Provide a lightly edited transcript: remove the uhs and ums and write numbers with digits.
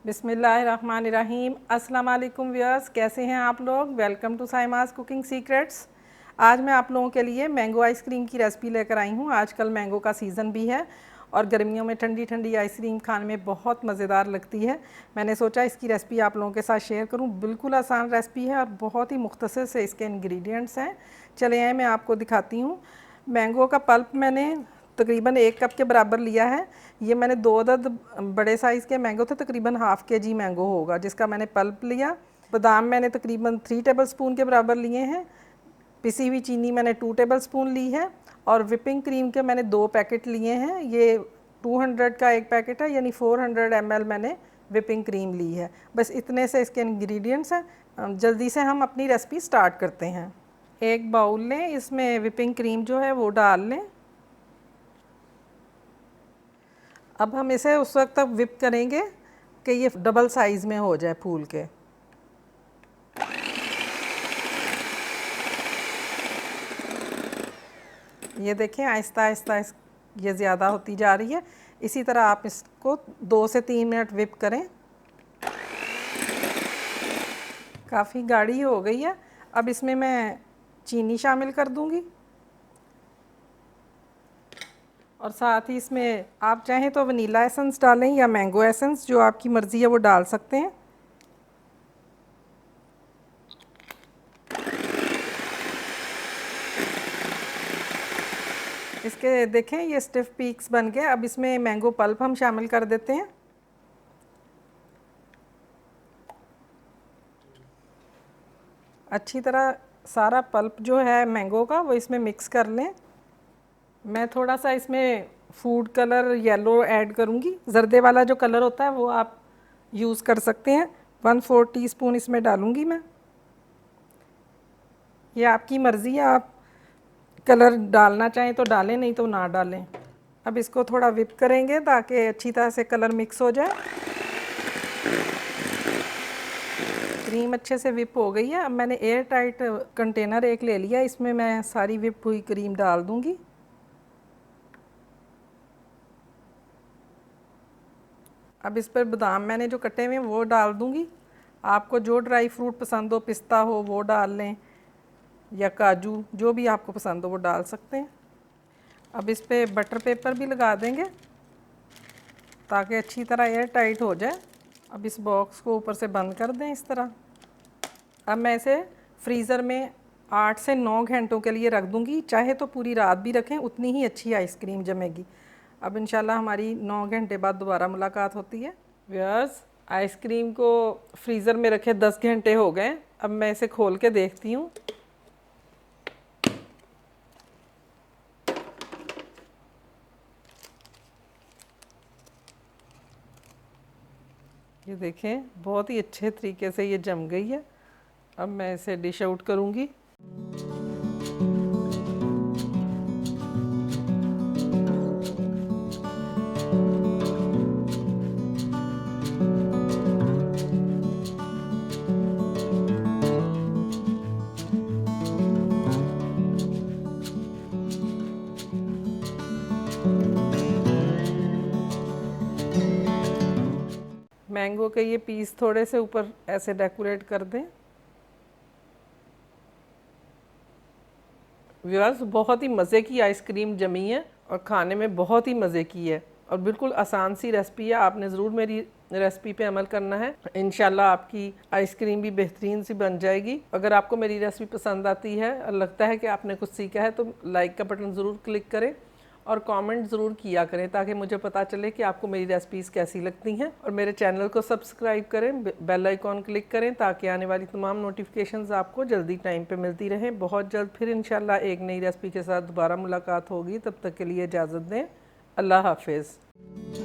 बिस्मिल्लाहिर्रहमानिर्रहीम। अस्सलाम वालेकुम व्यूअर्स, कैसे हैं आप लोग। Welcome to Saima's cooking secrets. आज मैं आप लोगों के लिए मैंगो आइसक्रीम की रेसिपी लेकर आई हूँ। आजकल मैंगो का सीज़न भी है और गर्मियों में ठंडी ठंडी आइसक्रीम खाने में बहुत मज़ेदार लगती है। मैंने सोचा इसकी रेसिपी आप लोगों के साथ शेयर करूँ। बिल्कुल आसान रेसिपी है और बहुत ही मुख्तसर से इसके इंग्रेडिएंट्स हैं। चले आए मैं आपको दिखाती हूँ। मैंगो का पल्प मैंने तकरीबन 1 कप के बराबर लिया है। ये मैंने 2 अदद बड़े साइज़ के मैंगो थे, तकरीबन हाफ़ kg मैंगो होगा जिसका मैंने पल्प लिया। बादाम मैंने तकरीबन 3 टेबलस्पून के बराबर लिए हैं। पिसी हुई चीनी मैंने 2 टेबलस्पून ली है और विपिंग क्रीम के मैंने 2 पैकेट लिए हैं। ये 200 का एक पैकेट है, यानी 400 ml मैंने विपिंग क्रीम ली है। बस इतने से इसके इंग्रेडिएंट्स हैं। जल्दी से हम अपनी रेसिपी स्टार्ट करते हैं। एक बाउल लें, इसमें विपिंग क्रीम जो है वो डाल लें। अब हम इसे उस वक्त तक विप करेंगे कि ये डबल साइज़ में हो जाए फूल के। ये देखें आहिस्ता आहिस्ता ये ज़्यादा होती जा रही है। इसी तरह आप इसको 2 से 3 मिनट विप करें। काफ़ी गाढ़ी हो गई है। अब इसमें मैं चीनी शामिल कर दूंगी और साथ ही इसमें आप चाहें तो वनीला एसेंस डालें या मैंगो एसेंस, जो आपकी मर्ज़ी है वो डाल सकते हैं। इसके देखें ये स्टिफ पीक्स बन गए। अब इसमें मैंगो पल्प हम शामिल कर देते हैं। अच्छी तरह सारा पल्प जो है मैंगो का वो इसमें मिक्स कर लें। मैं थोड़ा सा इसमें फूड कलर येलो ऐड करूँगी। जर्दे वाला जो कलर होता है वो आप यूज़ कर सकते हैं। 1/4 टीस्पून इसमें डालूँगी मैं। ये आपकी मर्ज़ी है, आप कलर डालना चाहें तो डालें, नहीं तो ना डालें। अब इसको थोड़ा विप करेंगे ताकि अच्छी तरह से कलर मिक्स हो जाए। क्रीम अच्छे से विप हो गई है। अब मैंने एयर टाइट कंटेनर एक ले लिया, इसमें मैं सारी विप हुई क्रीम डाल दूँगी। अब इस पर बादाम मैंने जो कटे हुए हैं वो डाल दूँगी। आपको जो ड्राई फ्रूट पसंद हो, पिस्ता हो वो डाल लें या काजू, जो भी आपको पसंद हो वो डाल सकते हैं। अब इस पर बटर पेपर भी लगा देंगे ताकि अच्छी तरह एयर टाइट हो जाए। अब इस बॉक्स को ऊपर से बंद कर दें इस तरह। अब मैं इसे फ्रीज़र में 8 से 9 घंटों के लिए रख दूँगी। चाहे तो पूरी रात भी रखें, उतनी ही अच्छी आइसक्रीम जमेगी। अब इंशाल्लाह हमारी 9 घंटे बाद दोबारा मुलाकात होती है। व्यूअर्स, आइसक्रीम को फ्रीज़र में रखे 10 घंटे हो गए। अब मैं इसे खोल के देखती हूँ। ये देखें बहुत ही अच्छे तरीके से ये जम गई है। अब मैं इसे डिश आउट करूँगी। मैंगो के ये पीस थोड़े से ऊपर ऐसे डेकोरेट कर दें। व्यूअर्स, बहुत ही मज़े की आइसक्रीम जमी है और खाने में बहुत ही मज़े की है और बिल्कुल आसान सी रेसिपी है। आपने ज़रूर मेरी रेसिपी पे अमल करना है। इंशाल्लाह आपकी आइसक्रीम भी बेहतरीन सी बन जाएगी। अगर आपको मेरी रेसिपी पसंद आती है और लगता है कि आपने कुछ सीखा है तो लाइक का बटन ज़रूर क्लिक करें और कमेंट ज़रूर किया करें ताकि मुझे पता चले कि आपको मेरी रेसिपीज़ कैसी लगती हैं। और मेरे चैनल को सब्सक्राइब करें, बेल आइकॉन क्लिक करें ताकि आने वाली तमाम नोटिफिकेशंस आपको जल्दी टाइम पे मिलती रहें। बहुत जल्द फिर इंशाल्लाह एक नई रेसिपी के साथ दोबारा मुलाकात होगी। तब तक के लिए इजाज़त दें। अल्लाह हाफिज़।